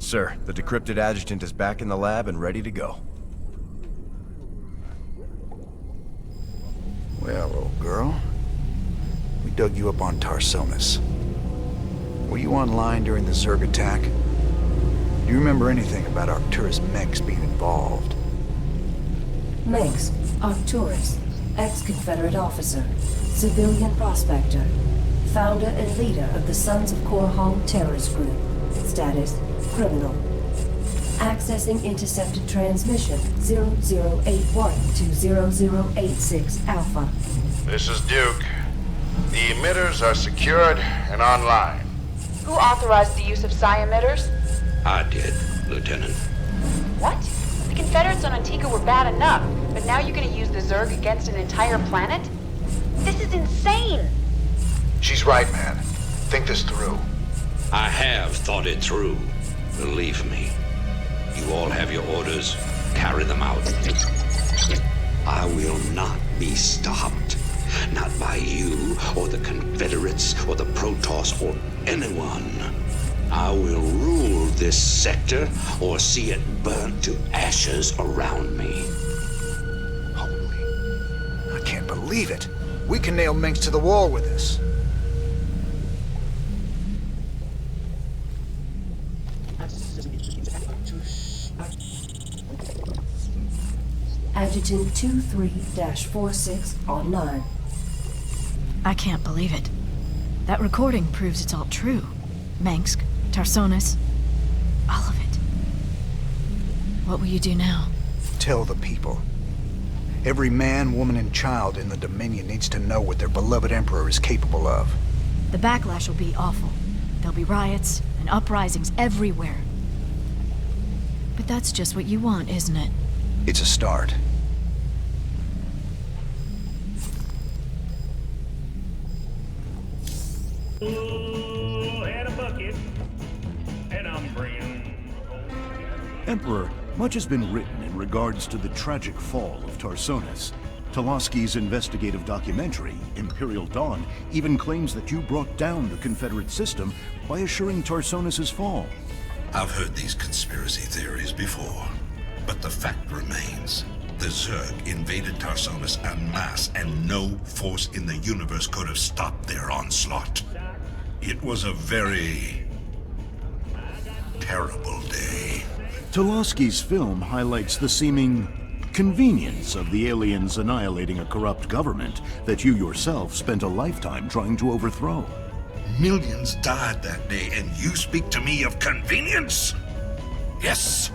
Sir, the decrypted adjutant is back in the lab and ready to go. Well, old girl, we dug you up on Tarsonis. Were you online during the Zerg attack? Do you remember anything about Arcturus Mengs being involved? Mengs, Arcturus, ex-Confederate officer, civilian prospector, founder and leader of the Sons of Korhal terrorist group. Status, criminal. Accessing intercepted transmission 0081 to 0086 Alpha. This is Duke. The emitters are secured and online. Who authorized the use of psi emitters? I did, Lieutenant. What? The Confederates on Antigua were bad enough, but now you're gonna use the Zerg against an entire planet? This is insane! She's right, man. Think this through. I have thought it through. Believe me. You all have your orders. Carry them out. I will not be stopped. Not by you, or the Confederates, or the Protoss, or anyone. I will rule this sector, or see it burnt to ashes around me. Holy... I can't believe it. We can nail Mengs to the wall with this. Adjutant 23-46 online. I can't believe it. That recording proves it's all true. Mengs, Tarsonis, all of it. What will you do now? Tell the people. Every man, woman, and child in the Dominion needs to know what their beloved Emperor is capable of. The backlash will be awful. There'll be riots and uprisings everywhere. But that's just what you want, isn't it? It's a start. And a bucket, and I'm bringing... Emperor, much has been written in regards to the tragic fall of Tarsonis. Toloski's investigative documentary, Imperial Dawn, even claims that you brought down the Confederate system by assuring Tarsonis' fall. I've heard these conspiracy theories before, but the fact remains. The Zerg invaded Tarsonis en masse, and no force in the universe could have stopped their onslaught. It was a very... terrible day. Toloski's film highlights the seeming convenience of the aliens annihilating a corrupt government that you yourself spent a lifetime trying to overthrow. Millions died that day, and you speak to me of convenience? Yes,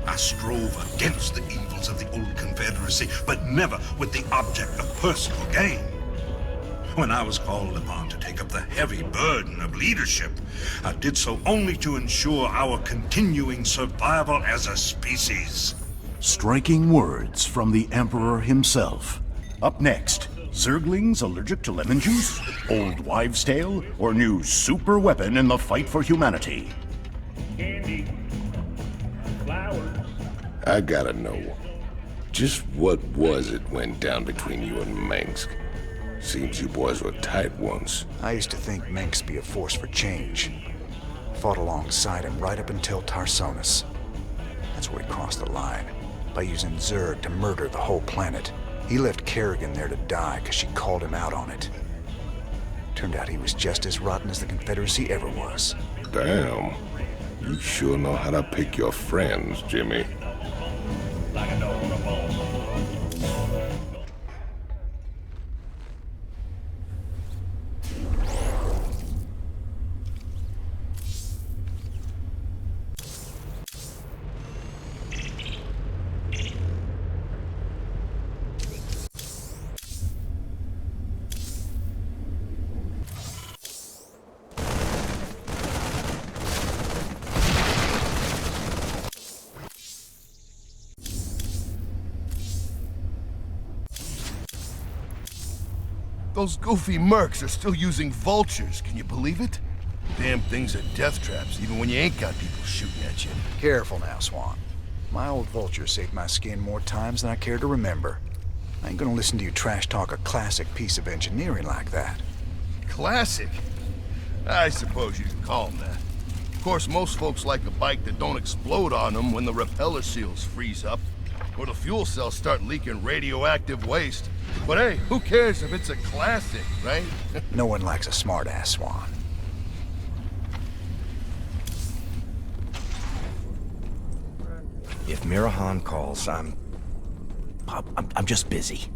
I strove against the evils of the old Confederacy, but never with the object of personal gain. When I was called upon to take up the heavy burden of leadership, I did so only to ensure our continuing survival as a species. Striking words from the Emperor himself. Up next, Zerglings allergic to lemon juice? Old wives' tale? Or new super weapon in the fight for humanity? Candy. Flowers. I gotta know. Just what was it went down between you and Mengs? Seems you boys were tight once. I used to think Mengs be a force for change. Fought alongside him right up until Tarsonis. That's where he crossed the line, by using Zerg to murder the whole planet. He left Kerrigan there to die because she called him out on it. Turned out he was just as rotten as the Confederacy ever was. Damn. You sure know how to pick your friends, Jimmy. Like a dog on a bone. Those goofy mercs are still using vultures, can you believe it? Damn things are death traps, even when you ain't got people shooting at you. Careful now, Swan. My old vulture saved my skin more times than I care to remember. I ain't gonna listen to you trash talk a classic piece of engineering like that. Classic? I suppose you can call them that. Of course, most folks like a bike that don't explode on them when the repeller seals freeze up, or the fuel cells start leaking radioactive waste. But hey, who cares if it's a classic, right? No one likes a smart-ass swan. If Mirahan calls, I'm just busy.